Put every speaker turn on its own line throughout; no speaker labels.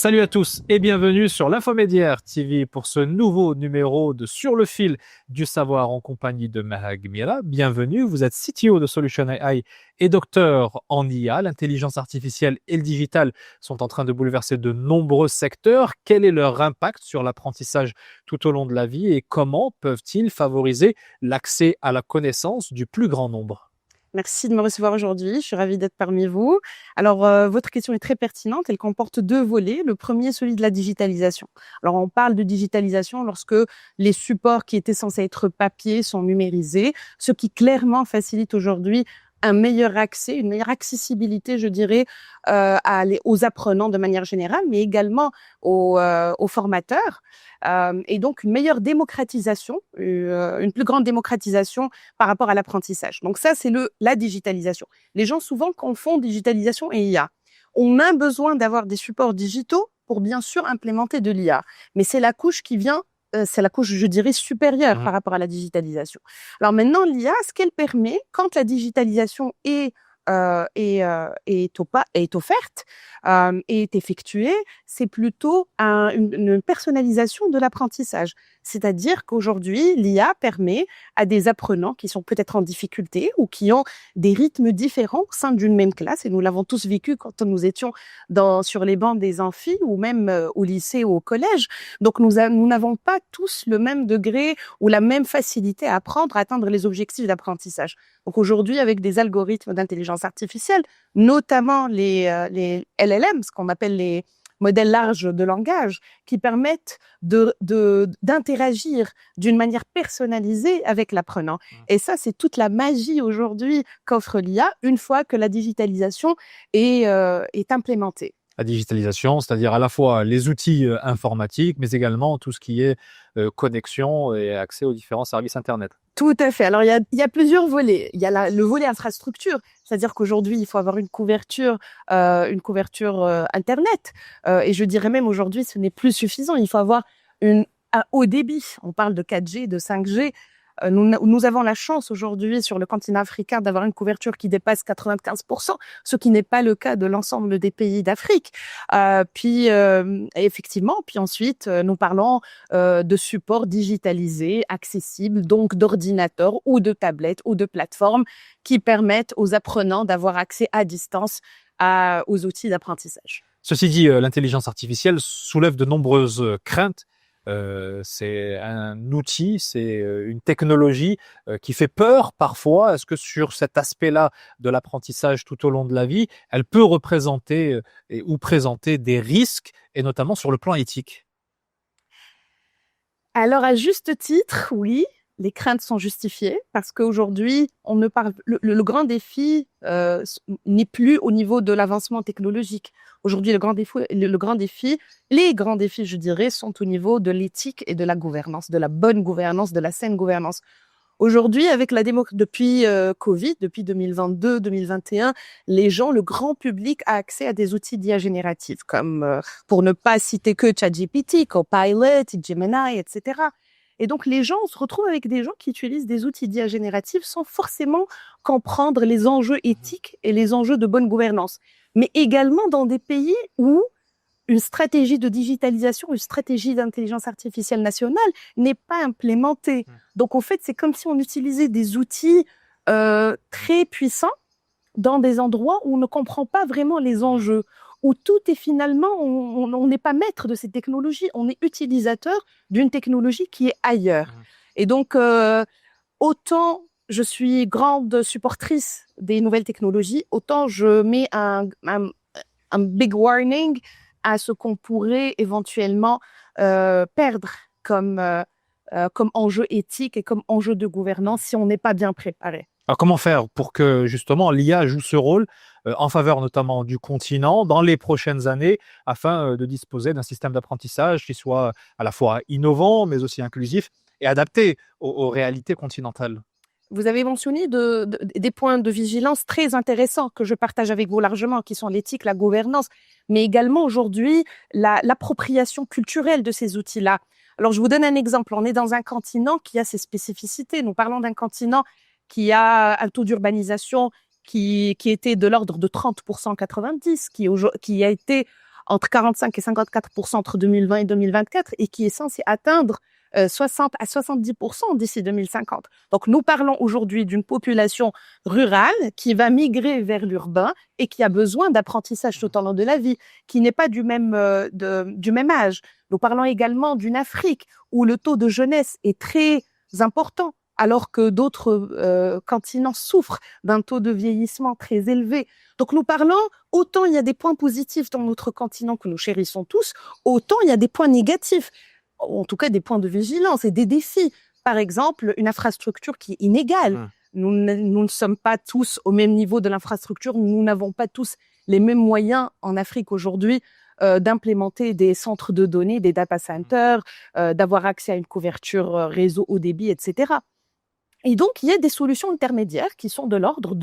Salut à tous et bienvenue sur l'Infomédiaire TV pour ce nouveau numéro de Sur le fil du savoir en compagnie de Mahag Mira. Bienvenue, vous êtes CTO de Solution AI et docteur en IA. L'intelligence artificielle et le digital sont en train de bouleverser de nombreux secteurs. Quel est leur impact sur l'apprentissage tout au long de la vie et comment peuvent-ils favoriser l'accès à la connaissance du plus grand nombre?
Merci de me recevoir aujourd'hui. Je suis ravie d'être parmi vous. Alors, votre question est très pertinente. Elle comporte deux volets. Le premier, celui de la digitalisation. Alors, on parle de digitalisation lorsque les supports qui étaient censés être papier sont numérisés, ce qui clairement facilite aujourd'hui un meilleur accès, une meilleure accessibilité, je dirais, aux apprenants de manière générale, mais également aux formateurs. Et donc, une meilleure démocratisation, une plus grande démocratisation par rapport à l'apprentissage. Donc ça, c'est la digitalisation. Les gens souvent confondent digitalisation et IA. On a besoin d'avoir des supports digitaux pour bien sûr implémenter de l'IA, mais c'est la couche qui vient c'est la couche, je dirais, supérieure par rapport à la digitalisation. Alors maintenant, l'IA, ce qu'elle permet, quand la digitalisation est offerte, est effectuée, c'est plutôt une personnalisation de l'apprentissage. C'est-à-dire qu'aujourd'hui, l'IA permet à des apprenants qui sont peut-être en difficulté ou qui ont des rythmes différents au sein d'une même classe, et nous l'avons tous vécu quand nous étions sur les bancs des amphis ou même au lycée ou au collège. Donc, nous n'avons pas tous le même degré ou la même facilité à apprendre, à atteindre les objectifs d'apprentissage. Donc, aujourd'hui, avec des algorithmes d'intelligence artificielle, notamment les LLM, ce qu'on appelle les modèles larges de langage, qui permettent d'interagir d'une manière personnalisée avec l'apprenant. Et ça, c'est toute la magie aujourd'hui qu'offre l'IA une fois que la digitalisation est implémentée.
La digitalisation, c'est-à-dire à la fois les outils informatiques, mais également tout ce qui est connexion et accès aux différents services Internet.
Tout à fait. Alors, il y a plusieurs volets. Il y a le volet infrastructure, c'est-à-dire qu'aujourd'hui, il faut avoir une couverture Internet. Et je dirais même aujourd'hui, ce n'est plus suffisant. Il faut avoir un haut débit. On parle de 4G, de 5G. Nous avons la chance aujourd'hui sur le continent africain d'avoir une couverture qui dépasse 95%, ce qui n'est pas le cas de l'ensemble des pays d'Afrique. Effectivement, puis ensuite, nous parlons de supports digitalisés, accessibles, donc d'ordinateurs ou de tablettes ou de plateformes qui permettent aux apprenants d'avoir accès à distance aux outils d'apprentissage.
Ceci dit, l'intelligence artificielle soulève de nombreuses craintes. C'est un outil, c'est une technologie qui fait peur parfois. Est-ce que sur cet aspect-là de l'apprentissage tout au long de la vie, elle peut représenter ou présenter des risques, et notamment sur le plan éthique?
Alors, à juste titre, oui, les craintes sont justifiées parce qu'aujourd'hui, on ne parle le grand défi n'est plus au niveau de l'avancement technologique. Aujourd'hui, les grands défis, je dirais, sont au niveau de l'éthique et de la gouvernance, de la bonne gouvernance, de la saine gouvernance. Aujourd'hui, avec depuis Covid, depuis 2022-2021, le grand public a accès à des outils d'IA générative, comme, pour ne pas citer que ChatGPT, Copilot, Gemini, etc. Et donc, les gens, on se retrouve avec des gens qui utilisent des outils d'IA générative sans forcément comprendre les enjeux éthiques et les enjeux de bonne gouvernance. Mais également dans des pays où une stratégie de digitalisation, une stratégie d'intelligence artificielle nationale n'est pas implémentée. Donc, en fait, c'est comme si on utilisait des outils très puissants dans des endroits où on ne comprend pas vraiment les enjeux, où tout est finalement, on n'est pas maître de ces technologies, on est utilisateur d'une technologie qui est ailleurs. Et donc, autant je suis grande supportrice des nouvelles technologies, autant je mets un big warning à ce qu'on pourrait éventuellement perdre comme enjeu éthique et comme enjeu de gouvernance si on n'est pas bien préparé.
Alors comment faire pour que justement l'IA joue ce rôle en faveur notamment du continent dans les prochaines années afin de disposer d'un système d'apprentissage qui soit à la fois innovant mais aussi inclusif et adapté aux réalités continentales?
Vous avez mentionné des points de vigilance très intéressants que je partage avec vous largement, qui sont l'éthique, la gouvernance, mais également aujourd'hui l'appropriation culturelle de ces outils-là. Alors, je vous donne un exemple. On est dans un continent qui a ses spécificités. Nous parlons d'un continent qui a un taux d'urbanisation qui était de l'ordre de 30% en 90, qui a été entre 45 et 54% entre 2020 et 2024 et qui est censé atteindre 60 à 70% d'ici 2050. Donc, nous parlons aujourd'hui d'une population rurale qui va migrer vers l'urbain et qui a besoin d'apprentissage tout au long de la vie, qui n'est pas du même âge. Nous parlons également d'une Afrique où le taux de jeunesse est très important, alors que d'autres continents souffrent d'un taux de vieillissement très élevé. Donc, nous parlons, autant il y a des points positifs dans notre continent que nous chérissons tous, autant il y a des points négatifs, en tout cas des points de vigilance et des défis. Par exemple, une infrastructure qui est inégale. Nous ne sommes pas tous au même niveau de l'infrastructure, nous n'avons pas tous les mêmes moyens en Afrique aujourd'hui d'implémenter des centres de données, des data centers, d'avoir accès à une couverture réseau haut débit, etc. Et donc, il y a des solutions intermédiaires qui sont de l'ordre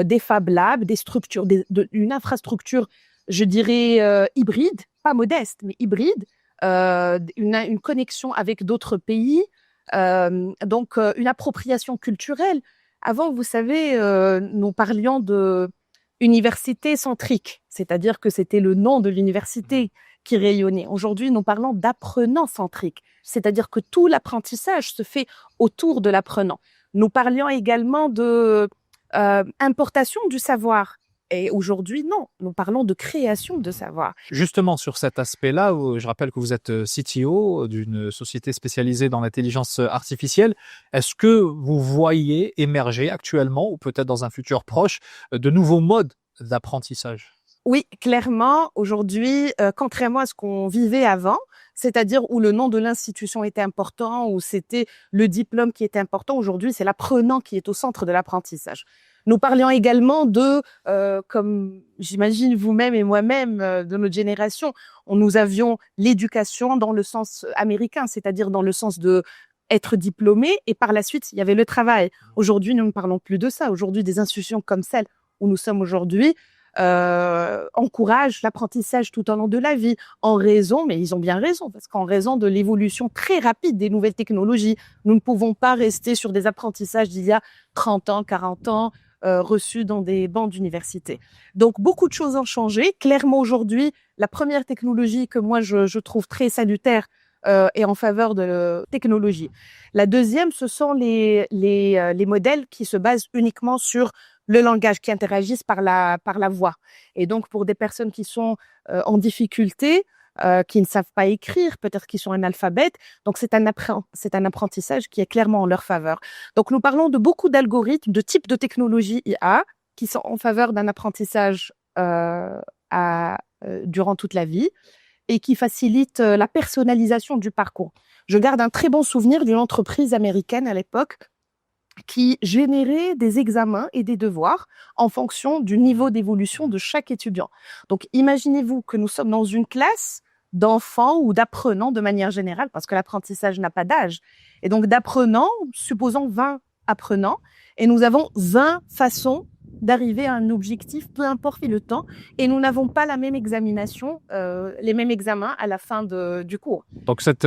des Fab Labs, des structures, une infrastructure, je dirais, hybride, pas modeste, mais hybride, une connexion avec d'autres pays, donc une appropriation culturelle. Avant, vous savez, nous parlions de université centrique, c'est-à-dire que c'était le nom de l'université qui rayonnait. Aujourd'hui, nous parlons d'apprenant centrique, c'est-à-dire que tout l'apprentissage se fait autour de l'apprenant. Nous parlions également de importation du savoir. Et aujourd'hui, non, nous parlons de création de savoir.
Justement, sur cet aspect-là, je rappelle que vous êtes CTO d'une société spécialisée dans l'intelligence artificielle. Est-ce que vous voyez émerger actuellement, ou peut-être dans un futur proche, de nouveaux modes d'apprentissage?
Oui, clairement, aujourd'hui, contrairement à ce qu'on vivait avant, c'est-à-dire où le nom de l'institution était important, où c'était le diplôme qui était important, aujourd'hui, c'est l'apprenant qui est au centre de l'apprentissage. Nous parlions également comme j'imagine vous-même et moi-même, de notre génération, nous avions l'éducation dans le sens américain, c'est-à-dire dans le sens de être diplômé, et par la suite, il y avait le travail. Aujourd'hui, nous ne parlons plus de ça. Aujourd'hui, des institutions comme celle où nous sommes aujourd'hui encouragent l'apprentissage tout au long de la vie, en raison, mais ils ont bien raison, parce qu'en raison de l'évolution très rapide des nouvelles technologies, nous ne pouvons pas rester sur des apprentissages d'il y a 30 ans, 40 ans, reçus dans des bancs d'université. Donc, beaucoup de choses ont changé. Clairement, aujourd'hui, la première technologie que moi, je trouve très salutaire est en faveur de la technologie. La deuxième, ce sont les modèles qui se basent uniquement sur le langage, qui interagissent par la voix. Et donc, pour des personnes qui sont en difficulté, qui ne savent pas écrire, peut-être qu'ils sont analphabètes, donc c'est un apprentissage qui est clairement en leur faveur. Donc, nous parlons de beaucoup d'algorithmes, de types de technologies IA qui sont en faveur d'un apprentissage durant toute la vie et qui facilitent la personnalisation du parcours. Je garde un très bon souvenir d'une entreprise américaine à l'époque qui générait des examens et des devoirs en fonction du niveau d'évolution de chaque étudiant. Donc, imaginez-vous que nous sommes dans une classe d'enfants ou d'apprenants de manière générale, parce que l'apprentissage n'a pas d'âge. Et donc, d'apprenants, supposons 20 apprenants, et nous avons 20 façons d'arriver à un objectif, peu importe le temps, et nous n'avons pas la même examination, les mêmes examens à la fin du cours.
Donc cette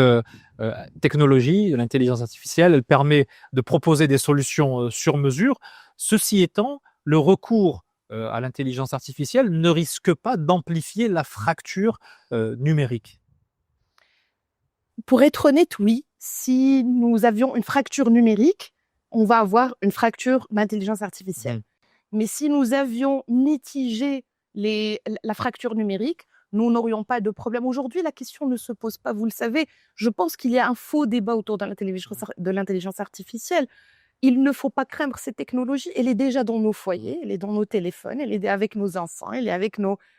technologie, l'intelligence artificielle, elle permet de proposer des solutions sur mesure. Ceci étant, le recours à l'intelligence artificielle ne risque pas d'amplifier la fracture numérique.
Pour être honnête, oui. Si nous avions une fracture numérique, on va avoir une fracture d'intelligence artificielle. Mais si nous avions mitigé la fracture numérique, nous n'aurions pas de problème. Aujourd'hui, la question ne se pose pas, vous le savez. Je pense qu'il y a un faux débat autour de l'intelligence artificielle. Il ne faut pas craindre cette technologie. Elle est déjà dans nos foyers, elle est dans nos téléphones, elle est avec nos enfants, elle est avec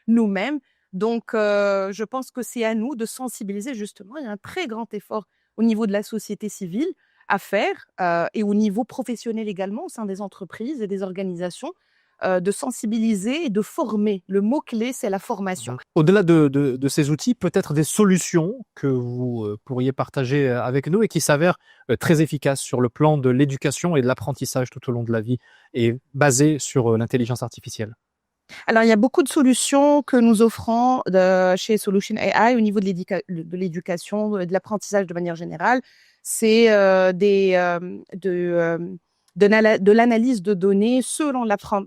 nous-mêmes. Donc, je pense que c'est à nous de sensibiliser justement. Il y a un très grand effort au niveau de la société civile à faire et au niveau professionnel également, au sein des entreprises et des organisations, de sensibiliser et de former. Le mot-clé, c'est la formation.
Au-delà de ces outils, peut-être des solutions que vous pourriez partager avec nous et qui s'avèrent très efficaces sur le plan de l'éducation et de l'apprentissage tout au long de la vie et basées sur l'intelligence artificielle.
Alors, il y a beaucoup de solutions que nous offrons chez Solution AI au niveau de l'éducation, de l'apprentissage de manière générale. C'est de l'analyse de données selon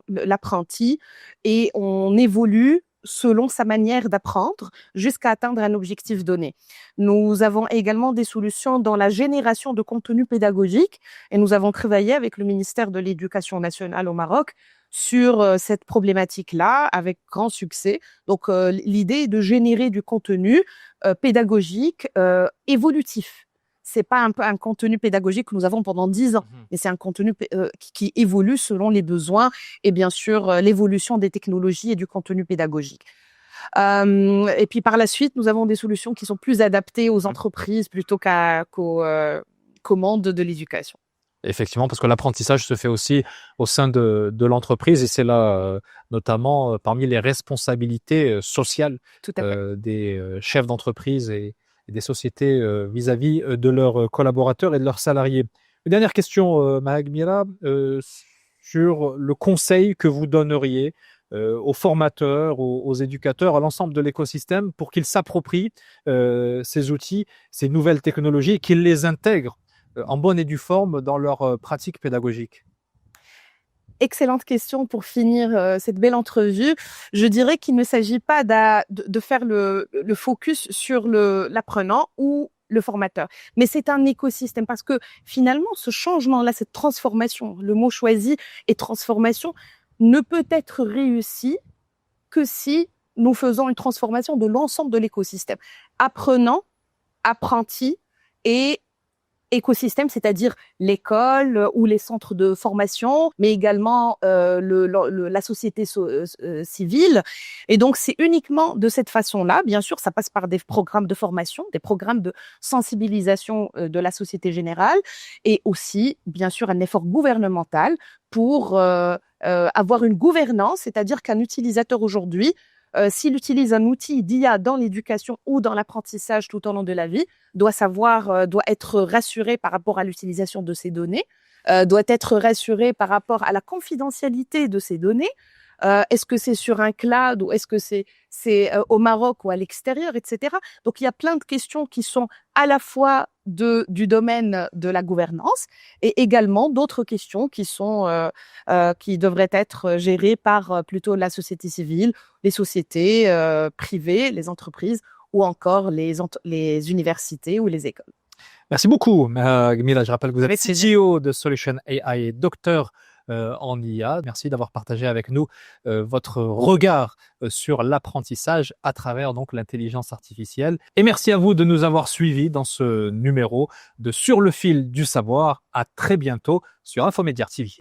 l'apprenti et on évolue selon sa manière d'apprendre jusqu'à atteindre un objectif donné. Nous avons également des solutions dans la génération de contenu pédagogique et nous avons travaillé avec le ministère de l'Éducation nationale au Maroc sur cette problématique-là avec grand succès. Donc, l'idée est de générer du contenu pédagogique évolutif. C'est pas un contenu pédagogique que nous avons pendant 10 ans, mais c'est un contenu qui évolue selon les besoins et bien sûr l'évolution des technologies et du contenu pédagogique. Et puis par la suite, nous avons des solutions qui sont plus adaptées aux entreprises plutôt qu'aux mondes de l'éducation.
Effectivement, parce que l'apprentissage se fait aussi au sein de l'entreprise et c'est là notamment parmi les responsabilités sociales
Tout à fait.
des chefs d'entreprise et des sociétés vis-à-vis de leurs collaborateurs et de leurs salariés. Une dernière question, Mahag Mira, sur le conseil que vous donneriez aux formateurs, aux éducateurs, à l'ensemble de l'écosystème pour qu'ils s'approprient ces outils, ces nouvelles technologies et qu'ils les intègrent en bonne et due forme dans leur pratique pédagogique.
Excellente question pour finir cette belle entrevue. Je dirais qu'il ne s'agit pas de faire le focus sur l'apprenant ou le formateur, mais c'est un écosystème parce que finalement, ce changement-là, cette transformation, le mot choisi est transformation, ne peut être réussi que si nous faisons une transformation de l'ensemble de l'écosystème. Apprenant, apprenti et écosystème, c'est-à-dire l'école ou les centres de formation, mais également la société civile. Et donc, c'est uniquement de cette façon-là. Bien sûr, ça passe par des programmes de formation, des programmes de sensibilisation de la société générale et aussi, bien sûr, un effort gouvernemental pour avoir une gouvernance, c'est-à-dire qu'un utilisateur aujourd'hui, s'il utilise un outil d'IA dans l'éducation ou dans l'apprentissage tout au long de la vie, doit être rassuré par rapport à l'utilisation de ces données, doit être rassuré par rapport à la confidentialité de ces données. Est-ce que c'est sur un cloud ou est-ce que c'est au Maroc ou à l'extérieur, etc. Donc, il y a plein de questions qui sont à la fois du domaine de la gouvernance et également d'autres questions qui devraient être gérées par plutôt la société civile, les sociétés privées, les entreprises ou encore les universités ou les écoles.
Merci beaucoup, Mila. Je rappelle que vous êtes CTO de Solution AI et docteur en IA. Merci d'avoir partagé avec nous votre regard sur l'apprentissage à travers donc l'intelligence artificielle. Et merci à vous de nous avoir suivis dans ce numéro de Sur le fil du savoir. À très bientôt sur Infomédiaire TV.